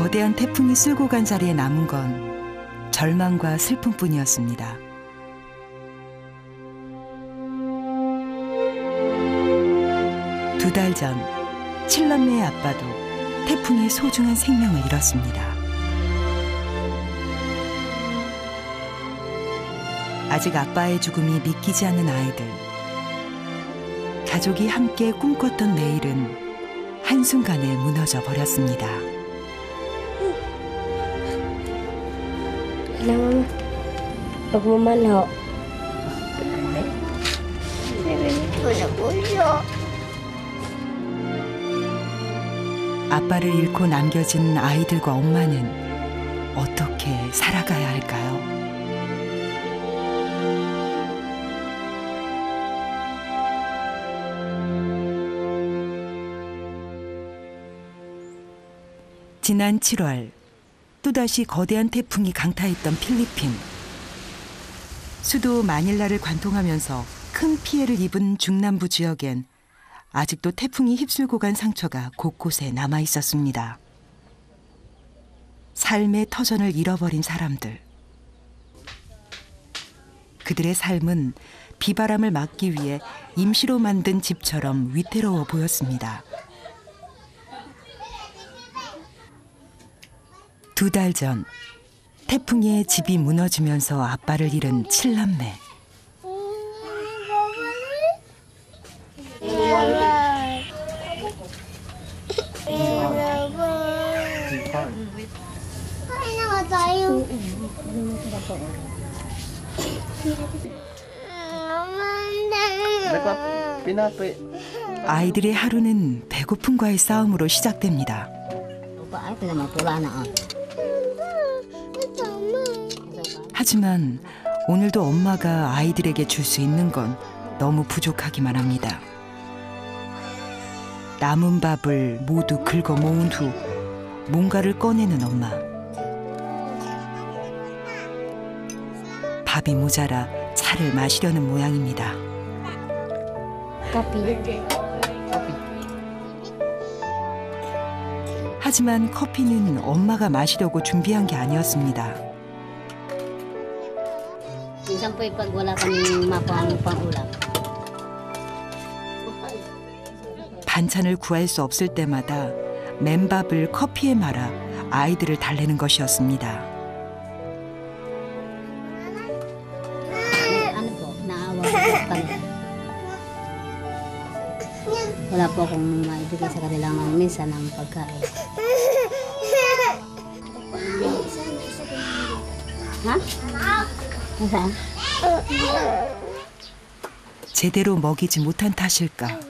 거대한 태풍이 쓸고 간 자리에 남은 건 절망과 슬픔뿐이었습니다. 두 달 전 칠남매의 아빠도 태풍이 소중한 생명을 잃었습니다. 아직 아빠의 죽음이 믿기지 않는 아이들. 가족이 함께 꿈꿨던 내일은 한순간에 무너져 버렸습니다. Huwag mo manho. 아빠를 잃고 남겨진 아이들과 엄마는 어떻게 살아가야 할까요? 지난 7월 또다시 거대한 태풍이 강타했던 필리핀. 수도 마닐라를 관통하면서 큰 피해를 입은 중남부 지역엔 아직도 태풍이 휩쓸고 간 상처가 곳곳에 남아 있었습니다. 삶의 터전을 잃어버린 사람들. 그들의 삶은 비바람을 막기 위해 임시로 만든 집처럼 위태로워 보였습니다. 두 달 전 태풍에 집이 무너지면서 아빠를 잃은 칠남매. 아이들의 하루는 배고픔과의 싸움으로 시작됩니다. 하지만 오늘도 엄마가 아이들에게 줄 수 있는 건 너무 부족하기만 합니다. 남은 밥을 모두 긁어 모은 후 뭔가를 꺼내는 엄마. 밥이 모자라 차를 마시려는 모양입니다. 하지만 커피는 엄마가 마시려고 준비한 게 아니었습니다. 반찬을 구할 수 없을 때마다 맨밥을 커피에 말아 아이들을 달래는 것이었습니다. Wala po akong maibigay sa kanilang minsan ng pagkain. Ha? Saan? 제대로 먹이지 못한 탓일까?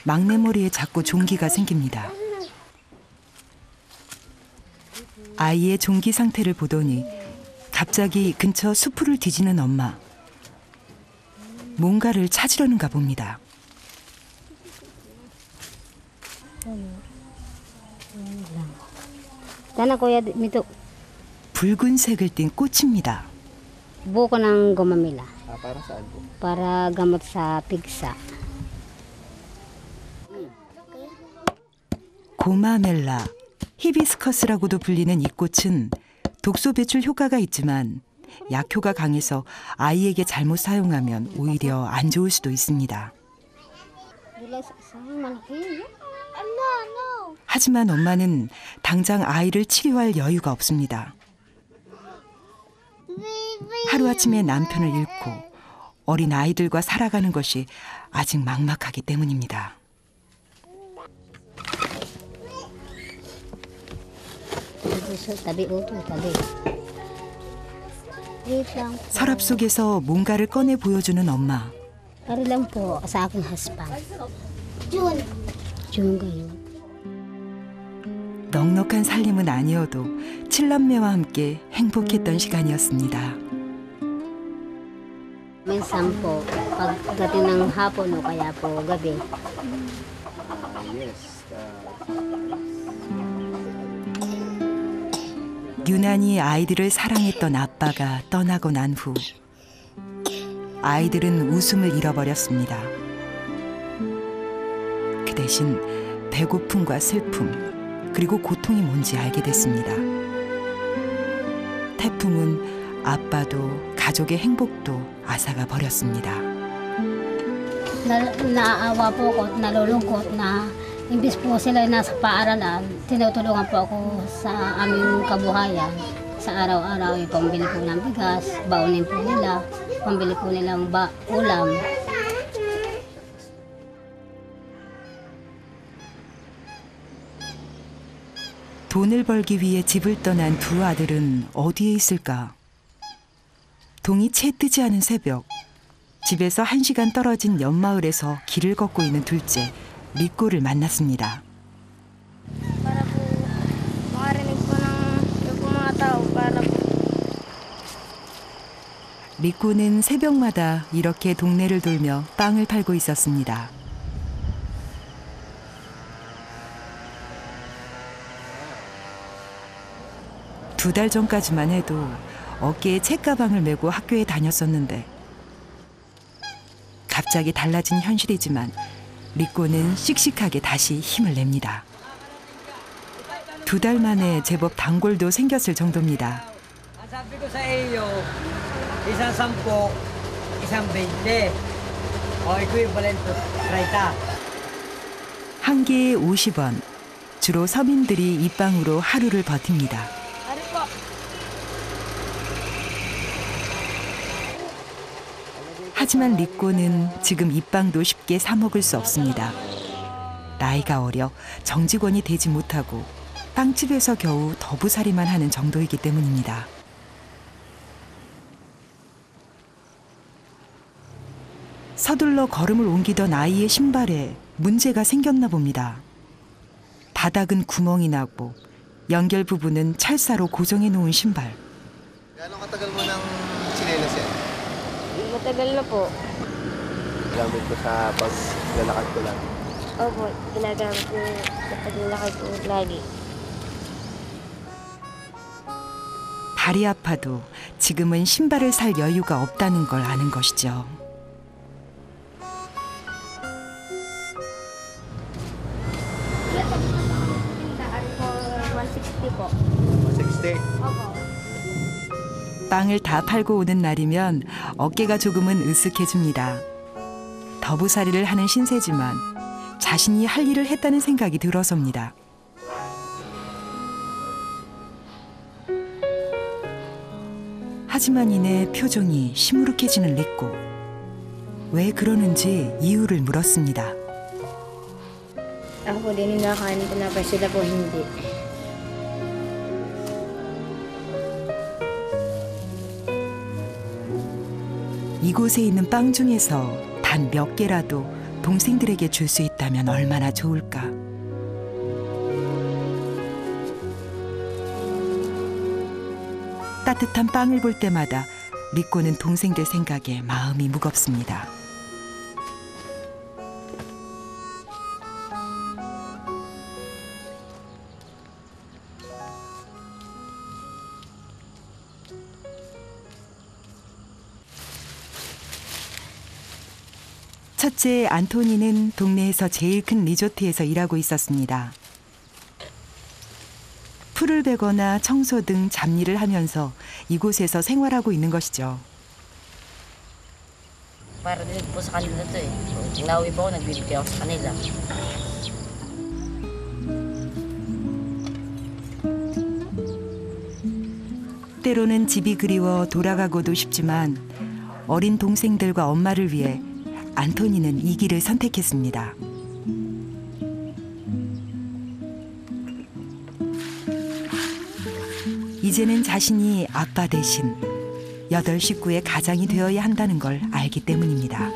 막내 머리에 자꾸 종기가 생깁니다. 아이의 종기 상태를 보더니 갑자기 근처 수풀을 뒤지는 엄마. 뭔가를 찾으려는가 봅니다. 붉은색을 띤 꽃입니다. Buko ng gumamila. Para saan po? Para gamot sa pigsa. 고마멜라, 히비스커스라고도 불리는 이 꽃은 독소 배출 효과가 있지만 약효가 강해서 아이에게 잘못 사용하면 오히려 안 좋을 수도 있습니다. 하지만 엄마는 당장 아이를 치료할 여유가 없습니다. 하루아침에 남편을 잃고 어린 아이들과 살아가는 것이 아직 막막하기 때문입니다. 서랍 속에서 뭔가를 꺼내 보여주는 엄마. 넉넉한 살림은 아니어도 칠남매와 함께 행복했던 시간이었습니다. Minsan po, pagdating ng hapon o kaya po gabi. 유난히 아이들을 사랑했던 아빠가 떠나고 난 후 아이들은 웃음을 잃어버렸습니다. 그 대신 배고픔과 슬픔, 그리고 고통이 뭔지 알게 됐습니다. 태풍은 아빠도 가족의 행복도 앗아가 버렸습니다. Naawa po ako, nalulungkot na imbis po sila nasa paaralan, tinutulungan po ako sa aming kabuhayan. Sa araw-araw, yung pambili po ng bigas, baunin po nila, pambili po nilang ulam. 돈을 벌기 위해 집을 떠난 두 아들은 어디에 있을까? 동이 채 뜨지 않은 새벽, 집에서 1시간 떨어진 옆마을에서 길을 걷고 있는 둘째, 리꼬를 만났습니다. Para po makarinig po ng mga tao para po. 리꼬는 새벽마다 이렇게 동네를 돌며 빵을 팔고 있었습니다. 두 달 전까지만 해도 어깨에 책가방을 메고 학교에 다녔었는데 갑자기 달라진 현실이지만 리꼬는 씩씩하게 다시 힘을 냅니다. 두 달 만에 제법 단골도 생겼을 정도입니다. Sabi ko sa iyo, isang 10, isang 20, o equivalent to 30. 한 개에 50원. 주로 서민들이 이 빵으로 하루를 버팁니다. 하지만 리꼬는 지금 이 빵도 쉽게 사 먹을 수 없습니다. 나이가 어려 정직원이 되지 못하고 빵집에서 겨우 더부살이만 하는 정도이기 때문입니다. 서둘러 걸음을 옮기던 아이의 신발에 문제가 생겼나 봅니다. 바닥은 구멍이 나고 연결 부분은 찰사로 고정해 놓은 신발. Gaano katagal mo ng tsinelas yan? Matagal na po. Gamit ko sa paglalakad ko lang. Opo, ginagamit ko sa paglalakad ko lagi. 발이 아파도 지금은 신발을 살 여유가 없다는 걸 아는 것이죠. Tindahan po 160 po. 160. Opo. 빵을 다 팔고 오는 날이면 어깨가 조금은 으쓱해집니다. 더부살이를 하는 신세지만 자신이 할 일을 했다는 생각이 들어서입니다. 하지만 이내 표정이 시무룩해지는 리꼬. 왜 그러는지 이유를 물었습니다. Ako po din nakain po na sila po hindi. 이곳에 있는 빵 중에서 단 몇 개라도 동생들에게 줄 수 있다면 얼마나 좋을까. 따뜻한 빵을 볼 때마다 리꼬는 동생들 생각에 마음이 무겁습니다. 첫째 안토니는 동네에서 제일 큰 리조트에서 일하고 있었습니다. 풀을 베거나 청소 등 잡일을 하면서 이곳에서 생활하고 있는 것이죠. Para din po sa kanila to eh. Pag nauwi po ako, nagbibigay ako sa kanila. 때로는 집이 그리워 돌아가고도 싶지만 어린 동생들과 엄마를 위해 안토니는 이 길을 선택했습니다. 이제는 자신이 아빠 대신 8 식구의 가장이 되어야 한다는 걸 알기 때문입니다.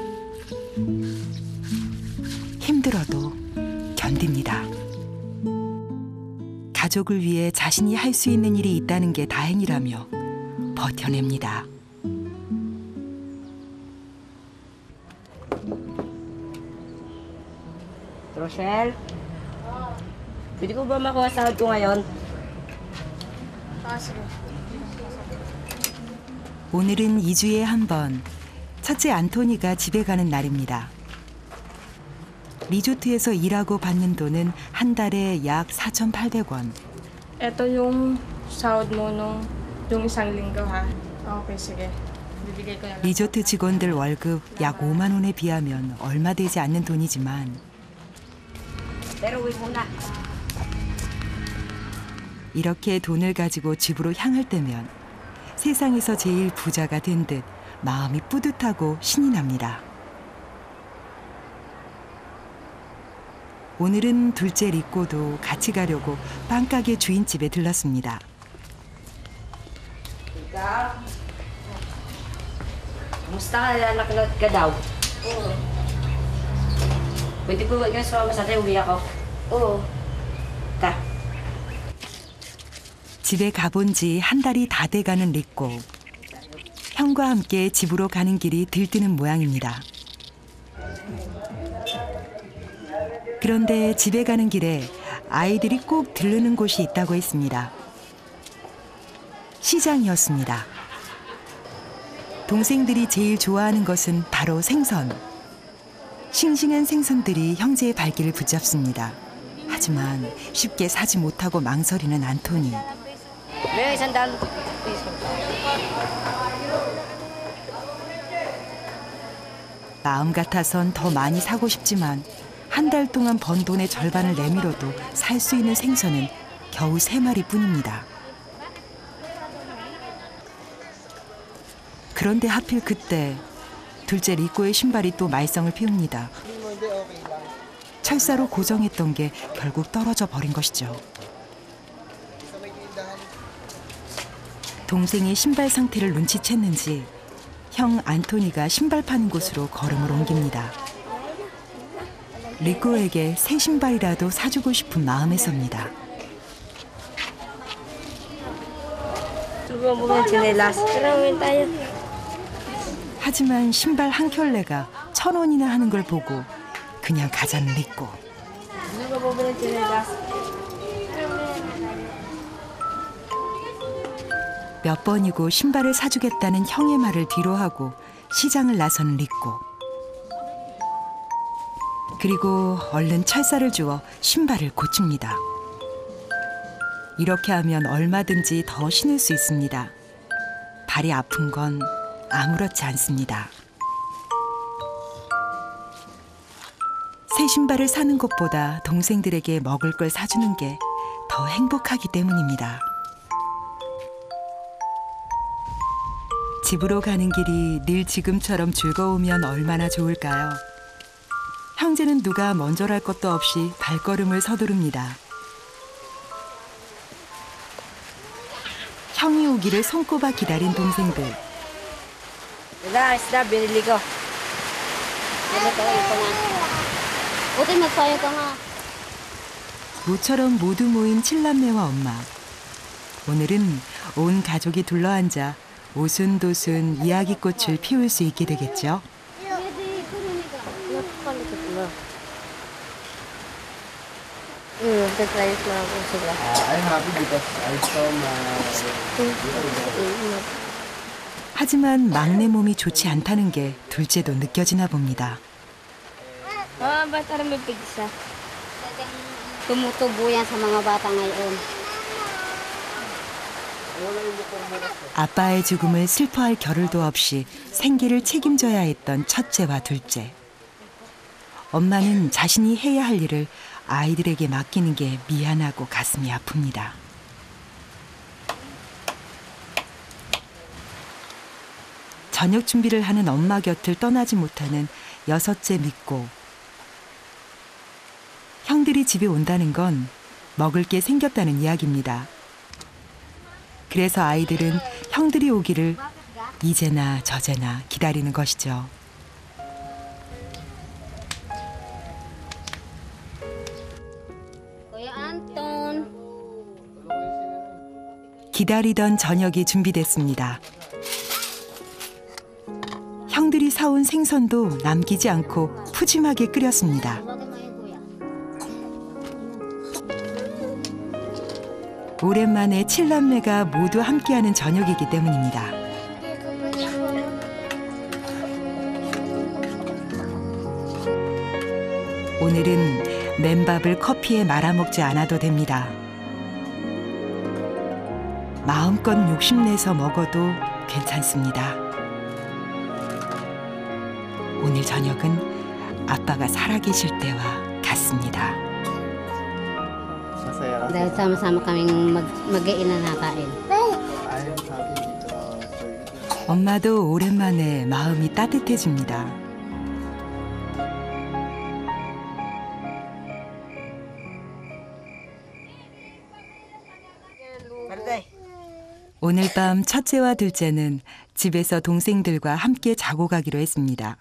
힘들어도 견딥니다. 가족을 위해 자신이 할 수 있는 일이 있다는 게 다행이라며 버텨냅니다. Rochelle? Pwede ko ba makuha sahod ko ngayon? 오늘은 2주에 한 번 첫째 안토니가 집에 가는 날입니다. 리조트에서 일하고 받는 돈은 한 달에 약 4,800원. Ito yung sahod mo yung isang linggo, ha? Okay, sige. Bibigay ko na lang. 리조트 직원들 월급 약 5만 원에 비하면 얼마 되지 않는 돈이지만 Pero uwi muna. 이렇게 돈을 가지고 집으로 향할 때면 세상에서 제일 부자가 된 듯 마음이 뿌듯하고 신이 납니다. 오늘은 둘째 리꼬도 같이 가려고 빵가게 주인집에 들렀습니다. Ikaw? Kumusta ka? Nakalot ka daw? Oo. Pwede po ba yung sumama sa atin? Uwi ako. Oo. Ka. 집에 가본 지 한 달이 다 돼가는 리꼬. 형과 함께 집으로 가는 길이 들뜨는 모양입니다. 그런데 집에 가는 길에 아이들이 꼭 들르는 곳이 있다고 했습니다. 시장이었습니다. 동생들이 제일 좋아하는 것은 바로 생선. 싱싱한 생선들이 형제의 발길을 붙잡습니다. 하지만 쉽게 사지 못하고 망설이는 안토니. May 100 piso. 마음 같아선 더 많이 사고 싶지만 한 달 동안 번 돈의 절반을 내밀어도 살 수 있는 생선은 겨우 3마리뿐입니다. 그런데 하필 그때 둘째 리꼬의 신발이 또 말썽을 피웁니다. 철사로 고정했던 게 결국 떨어져 버린 것이죠. 동생의 신발 상태를 눈치챘는지 형 안토니가 신발 파는 곳으로 걸음을 옮깁니다. 리꼬에게 새 신발이라도 사주고 싶은 마음에서입니다. Subukan mo yung chinelas. Maraming tayo. 하지만 신발 한 켤레가 1,000원이나 하는 걸 보고 그냥 가자는 리꼬. Subukan mo yung chinelas. 몇 번이고 신발을 사주겠다는 형의 말을 뒤로하고 시장을 나서는 리꼬. 그리고 얼른 철사를 주워 신발을 고칩니다. 이렇게 하면 얼마든지 더 신을 수 있습니다. 발이 아픈 건 아무렇지 않습니다. 새 신발을 사는 것보다 동생들에게 먹을 걸 사주는 게 더 행복하기 때문입니다. 집으로 가는 길이 늘 지금처럼 즐거우면 얼마나 좋을까요? 형제는 누가 먼저랄 것도 없이 발걸음을 서두릅니다. 형이 오기를 손꼽아 기다린 동생들. Wala, isda, binili ko. Magsayo ka nga. Buti magsayo ka nga. 모처럼 모두 모인 칠남매와 엄마. 오늘은 온 가족이 둘러앉아 오순도순 이야기꽃을 피울 수 있게 되겠죠. Nagtatryos na ako sila. I'm happy because I saw my... 하지만 막내 몸이 좋지 않다는 게 둘째도 느껴지나 봅니다. Ba't parang may pigsa? Tumutubo yan sa mga bata ngayon. 아빠의 죽음을 슬퍼할 겨를도 없이 생계를 책임져야 했던 첫째와 둘째. 엄마는 자신이 해야 할 일을 아이들에게 맡기는 게 미안하고 가슴이 아픕니다. 저녁 준비를 하는 엄마 곁을 떠나지 못하는 여섯째 믿고. 형들이 집에 온다는 건 먹을 게 생겼다는 이야기입니다. 그래서 아이들은 형들이 오기를 이제나 저제나 기다리는 것이죠. Kuya Anton. 기다리던 저녁이 준비됐습니다. 형들이 사온 생선도 남기지 않고 푸짐하게 끓였습니다. Bakit mo yun, kuya? 오랜만에 칠남매가 모두 함께하는 저녁이기 때문입니다. 오늘은 맨밥을 커피에 말아먹지 않아도 됩니다. 마음껏 욕심내서 먹어도 괜찮습니다. 오늘 저녁은 아빠가 살아계실 때와 같습니다. Masaya ka. Dahil sama-sama kaming mag-iina na kain. Ayon sa akin dito, sir. 엄마도 오랜만에 마음이 따뜻해집니다. 오늘 밤 첫째와 둘째는 집에서 동생들과 함께 자고 가기로 했습니다.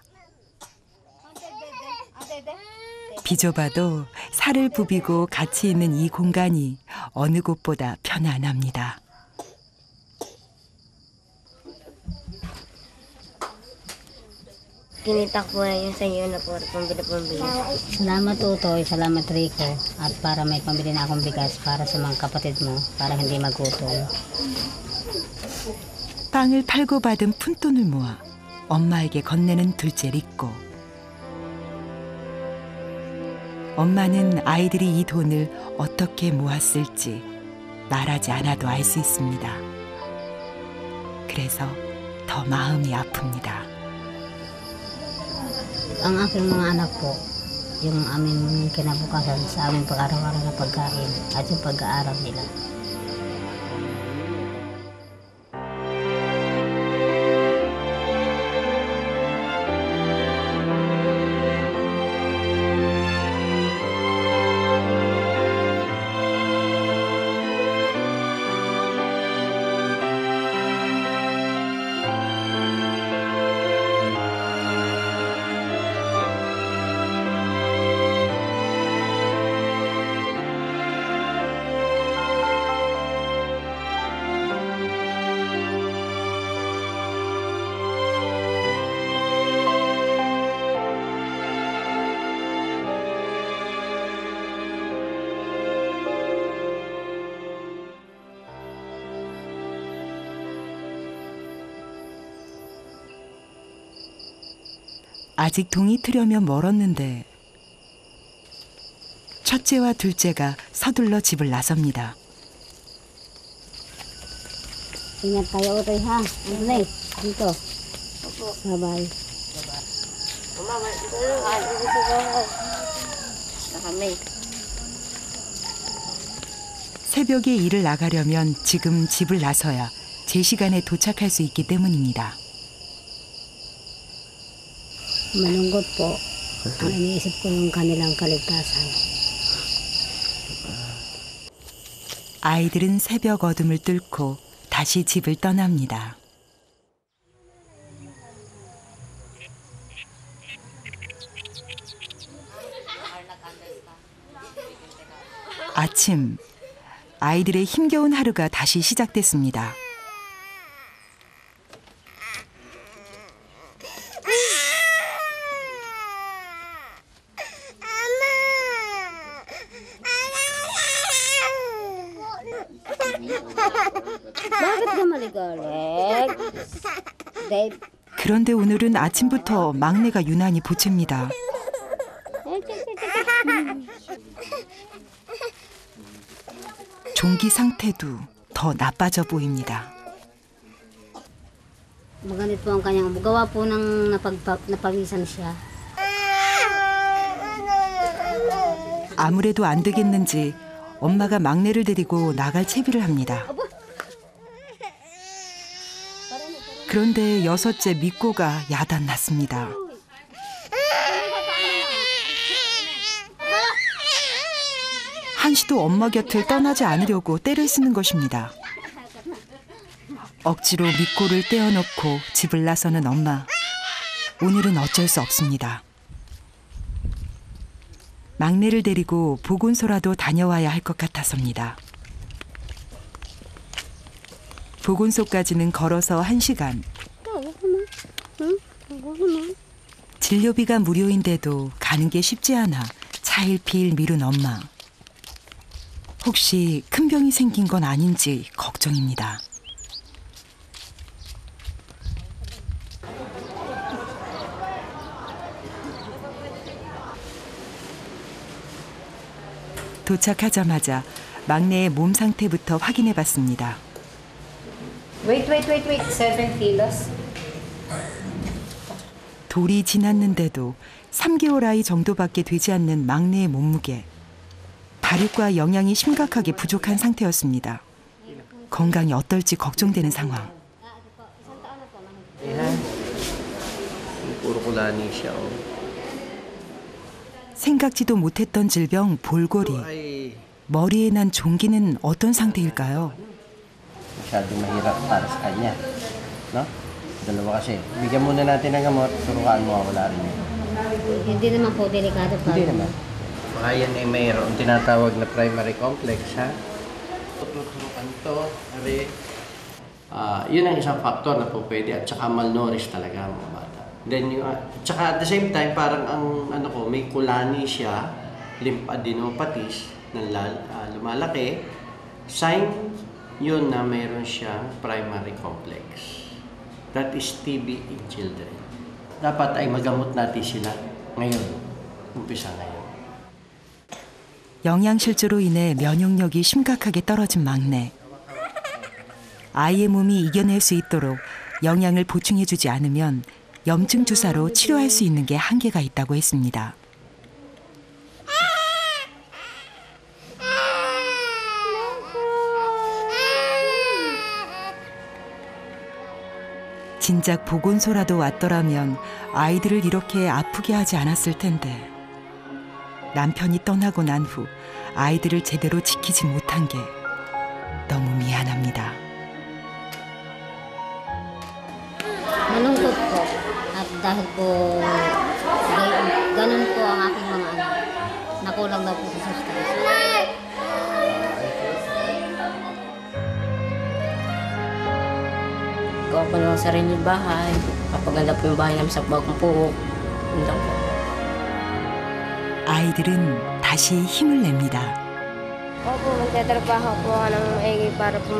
비좁아도 살을 부비고 같이 있는 이 공간이 어느 곳보다 편안합니다. Kinita ko na yun sa iyo na po pambili. Salamat Utoy, salamat Rico. At para may pambili na akong bigas para sa mga kapatid mo, para hindi magutom. 빵을 팔고 받은 푼돈을 모아 엄마에게 건네는 둘째 리꼬. 엄마는 아이들이 이 돈을 어떻게 모았을지 말하지 않아도 알 수 있습니다. 그래서 더 마음이 아픕니다. Ang aking mga anak po, yung aming kinabukasan sa aming pag-araw-araw na pagkain at yung pag-aaral nila. 아직 동이 트려면 멀었는데 첫째와 둘째가 서둘러 집을 나섭니다. Ingat tayo Utoy ha. Utoy, dito. Sabay. Mama, dito na kami. 새벽에 일을 나가려면 지금 집을 나서야 제 시간에 도착할 수 있기 때문입니다. Malungkot po. Ang iniisip ko yung kanilang kaligtasan. 아이들은 새벽 어둠을 뚫고 다시 집을 떠납니다. 아침, 아이들의 힘겨운 하루가 다시 시작됐습니다. Bakit ka maligalig? Dave. 그런데 오늘은 아침부터 막내가 유난히 보챕니다. 종기 상태도 더 나빠져 보입니다. Maganit po ang kanyang gawa po ng napawisan siya. 아무래도 안 되겠는지 엄마가 막내를 데리고 나갈 채비를 합니다. 그런데 여섯째 미꼬가 야단났습니다. 한시도 엄마 곁을 떠나지 않으려고 떼를 쓰는 것입니다. 억지로 미꼬를 떼어놓고 집을 나서는 엄마. 오늘은 어쩔 수 없습니다. 막내를 데리고 보건소라도 다녀와야 할 것 같아서입니다. 보건소까지는 걸어서 1시간. 진료비가 무료인데도 가는 게 쉽지 않아 차일피일 미룬 엄마. 혹시 큰 병이 생긴 건 아닌지 걱정입니다. 도착하자마자 막내의 몸 상태부터 확인해 봤습니다. Wait. 7 kilos. 돌이 지났는데도 3개월 아이 정도밖에 되지 않는 막내의 몸무게. 발육과 영양이 심각하게 부족한 상태였습니다. 건강이 어떨지 걱정되는 상황. Puro kulani siya. 생각지도 못했던 질병 볼고리. Ay, 머리에 난 종기는 어떤 상태일까요? masyado mahirap para sa kanya. No? Dalawa kasi. Bigyan muna natin ng gamot, turuan mo, wala rin yun. Hindi naman po delikado pa. Hindi naman. Baka yan ay mayroon tinatawag na primary complex, ha? Tuturukan to, ari. Yun ang isang factor na po pwede at saka malnourished talaga ang mga bata. Then yung, tsaka at the same time, parang ang may kulani siya, lymphadenopathies na lumalaki. Sign yun na mayroon siyang primary complex. That is TB in children. Dapat ay magamot natin sila ngayon. Umpisa ngayon. 영양실조로 인해 면역력이 심각하게 떨어진 막내. 아이의 몸이 이겨낼 수 있도록 영양을 보충해주지 않으면 염증 주사로 치료할 수 있는 게 한계가 있다고 했습니다. 진작 보건소라도 왔더라면 아이들을 이렇게 아프게 하지 않았을 텐데. 남편이 떠나고 난 후 아이들을 제대로 지키지 못한 게 너무 미안합니다. Malungkot po. At dahil po ganun po ang aking mga anak. Nakulang daw po sa sustansya. Gawa po ng sarili bahay. Papaganda po yung bahay namin sa bagong po. Yun lang po. 아이들은 다시 힘을 냅니다. Opo, magtatrabaho po ako ng maigi para po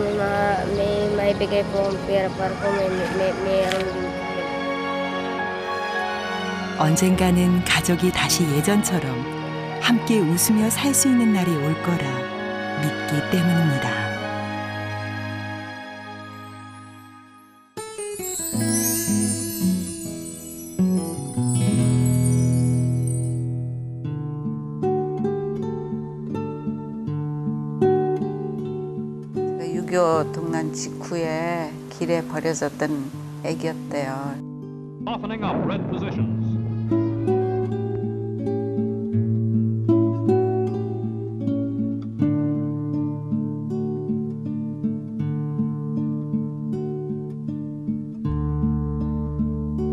may maibigay po ang pera para po mayroon din. 언젠가는 가족이 다시 예전처럼 함께 웃으며 살 수 있는 날이 올 거라 믿기 때문입니다. 동란 직후에 길에 버려졌던 애기였대요. Softening up red positions.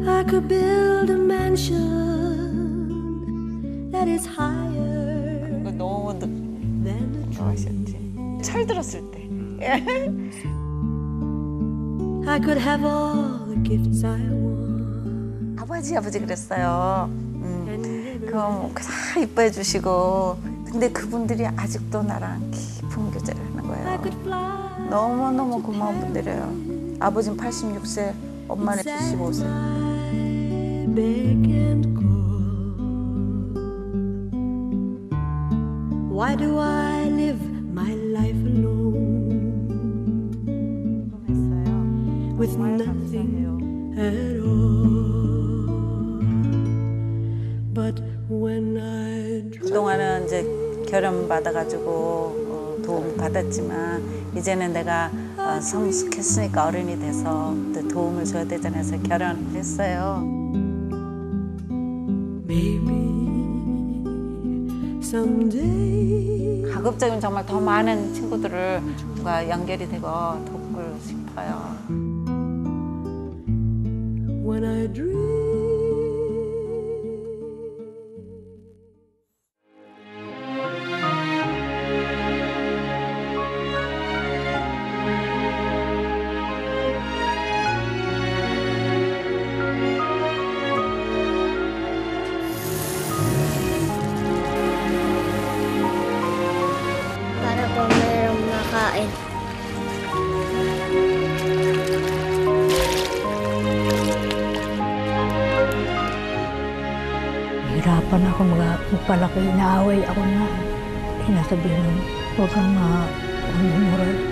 I could build a mansion that is higher. 너무 좋아하셨지. 철들었을 때. I could have all the gifts I want. 아버지 그랬어요. 그럼 다 이뻐해 주시고 근데 그분들이 아직도 나랑 깊은 교제를 하는 거예요. 너무너무 고마운 분들이에요. 아버지는 86세, 엄마는 75세. Why do I live my life alone with nothing at all? But when I 그동안은 이제 결혼 받아가지고 도움 받았지만 이제는 내가 성숙했으니까 어른이 돼서 또 도움을 줘야 되잖아요. 그래서 결혼을 했어요. maybe someday. 가급적이면 정말 더 많은 친구들과 연결이 되고 돕고 싶어요. When I dream. Para po mayroong nakain. Hirapan ako magpalaki, inaaway ako na. sinasabihin ng huwag kang magmumura.